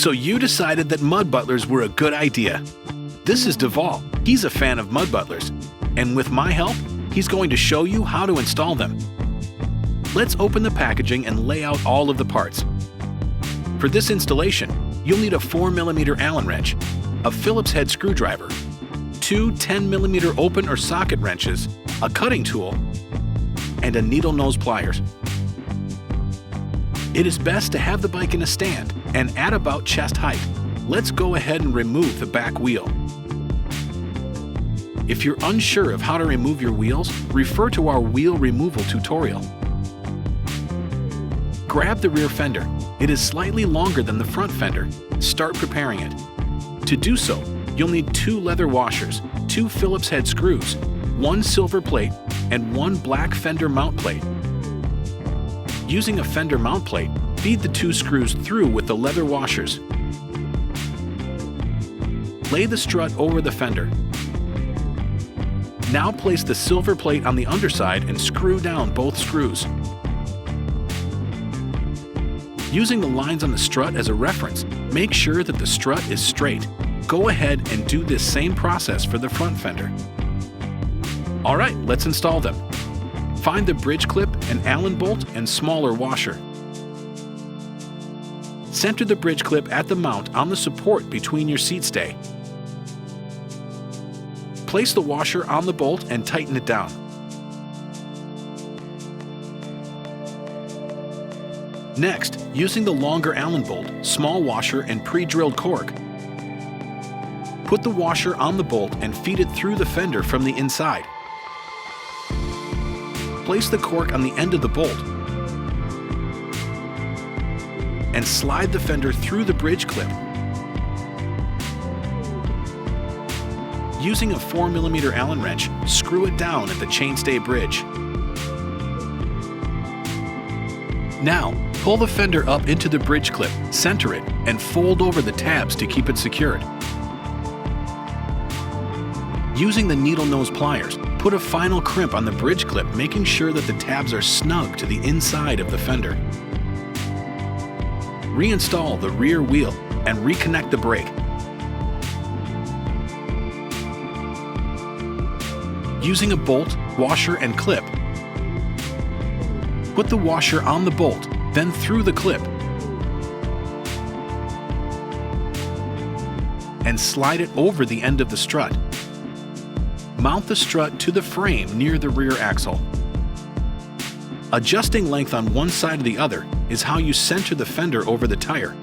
So you decided that mud butlers were a good idea. This is Deval. He's a fan of mud butlers. And with my help, he's going to show you how to install them. Let's open the packaging and lay out all of the parts. For this installation, you'll need a 4mm Allen wrench, a Phillips head screwdriver, two 10mm open or socket wrenches, a cutting tool, and a needle nose pliers. It is best to have the bike in a stand and at about chest height. Let's go ahead and remove the back wheel. If you're unsure of how to remove your wheels, refer to our wheel removal tutorial. Grab the rear fender. It is slightly longer than the front fender. Start preparing it. To do so, you'll need two leather washers, two Phillips head screws, one silver plate, and one black fender mount plate. Using a fender mount plate, feed the two screws through with the leather washers. Lay the strut over the fender. Now place the silver plate on the underside and screw down both screws. Using the lines on the strut as a reference, make sure that the strut is straight. Go ahead and do this same process for the front fender. Alright, let's install them. Find the bridge clip, an Allen bolt, and smaller washer. Center the bridge clip at the mount on the support between your seat stay. Place the washer on the bolt and tighten it down. Next, using the longer Allen bolt, small washer, and pre-drilled cork, put the washer on the bolt and feed it through the fender from the inside. Place the cork on the end of the bolt and slide the fender through the bridge clip. Using a 4mm Allen wrench, screw it down at the chainstay bridge. Now, pull the fender up into the bridge clip, center it, and fold over the tabs to keep it secured. Using the needle nose pliers, put a final crimp on the bridge clip, making sure that the tabs are snug to the inside of the fender. Reinstall the rear wheel and reconnect the brake. Using a bolt, washer, and clip, put the washer on the bolt, then through the clip, and slide it over the end of the strut. Mount the strut to the frame near the rear axle. Adjusting length on one side or the other is how you center the fender over the tire,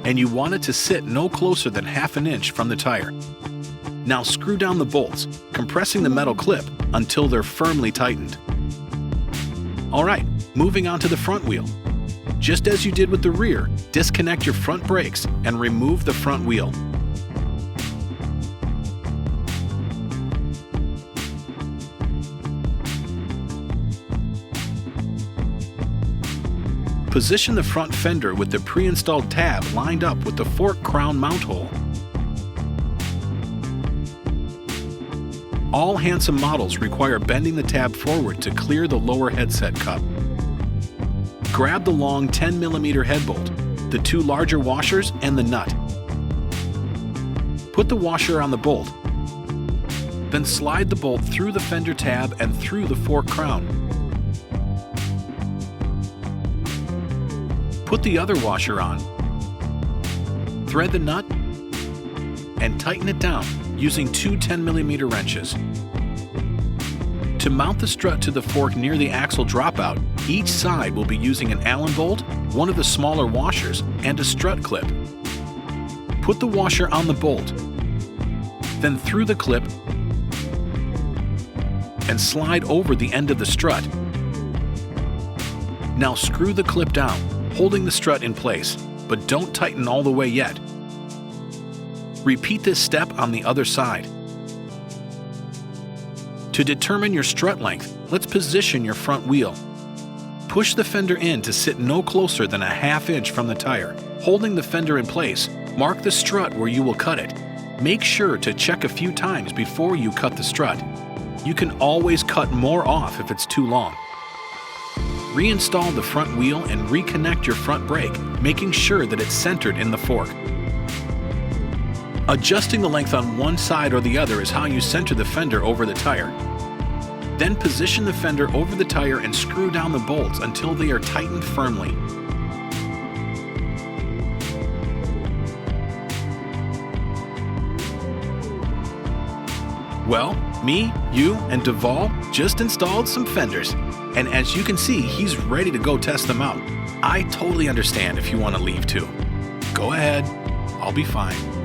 and you want it to sit no closer than ½ inch from the tire. Now screw down the bolts, compressing the metal clip until they're firmly tightened. Alright, moving on to the front wheel. Just as you did with the rear, disconnect your front brakes and remove the front wheel. Position the front fender with the pre-installed tab lined up with the fork crown mount hole. All handsome models require bending the tab forward to clear the lower headset cup. Grab the long 10mm head bolt, the two larger washers, and the nut. Put the washer on the bolt, then slide the bolt through the fender tab and through the fork crown. Put the other washer on, thread the nut, and tighten it down using two 10mm wrenches. To mount the strut to the fork near the axle dropout, each side will be using an Allen bolt, one of the smaller washers, and a strut clip. Put the washer on the bolt, then through the clip, and slide over the end of the strut. Now screw the clip down, holding the strut in place, but don't tighten all the way yet. Repeat this step on the other side. To determine your strut length, let's position your front wheel. Push the fender in to sit no closer than ½ inch from the tire. Holding the fender in place, mark the strut where you will cut it. Make sure to check a few times before you cut the strut. You can always cut more off if it's too long. Reinstall the front wheel and reconnect your front brake, making sure that it's centered in the fork. Adjusting the length on one side or the other is how you center the fender over the tire. Then position the fender over the tire and screw down the bolts until they are tightened firmly. Well, me, you, and Duvall just installed some fenders, and as you can see, he's ready to go test them out. I totally understand if you want to leave too. Go ahead, I'll be fine.